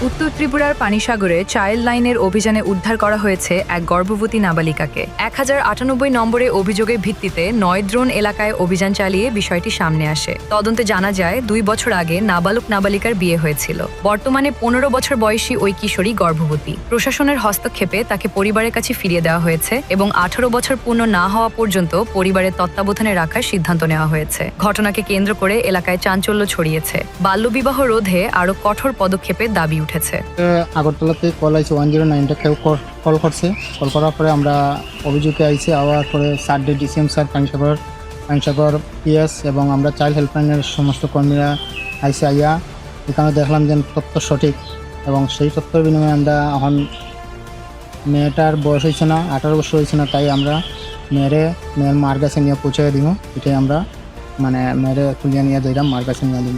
উত্তর ত্রিপুরার পানিসাগরে চাইল্ড লাইনের অভিযানে উদ্ধার করা হয়েছে এক গর্ভবতী নাবালিকাকে। 1098 নম্বরে অভিযোগের ভিত্তিতে নয়দ্রোন এলাকায় অভিযান চালিয়ে বিষয়টি সামনে আসে। তদন্তে জানা যায় 2 বছর আগে নাবালক নাবালিকার বিয়ে হয়েছিল। বর্তমানে 15 বছর বয়সী ওই কিশোরী গর্ভবতী। প্রশাসনের হস্তক্ষেপে তাকে পরিবারের কাছে ফিরিয়ে দেওয়া হয়েছে এবং 18 বছর পূর্ণ না হওয়া পর্যন্ত পরিবারের তত্ত্বাবধানে রাখার সিদ্ধান্ত নেওয়া হয়েছে। ঘটনাকে কেন্দ্র করে এলাকায় চাঞ্চল্য ছড়িয়েছে। বাল্যবিবাহ রোধে আরও কঠোর পদক্ষেপের দাবি উঠেছে। আগরতলাতে কল আইছে 109টা কেউ কল করছে। কল করার পরে আমরা অভিযোগে আইছি। আওয়ার পরে sir DCM sir Panisagar PS এবং আমরা চাইল্ড হেল্পলাইনের সমস্ত কর্মীরা আইসি আইয়া এখানে দেখলাম যে তথ্য সঠিক এবং সেই তথ্যের বিনিময়ে আমরা এখন মেয়েটার বয়স হয়েছে না, 18 বছর হয়েছে না, তাই আমরা মেয়ের মার কাছে নিয়ে পৌঁছে দিব। এটাই আমরা মেয়েরে খুলিয়ে নিয়ে যাইলাম, মার কাছে নিয়ে দিব।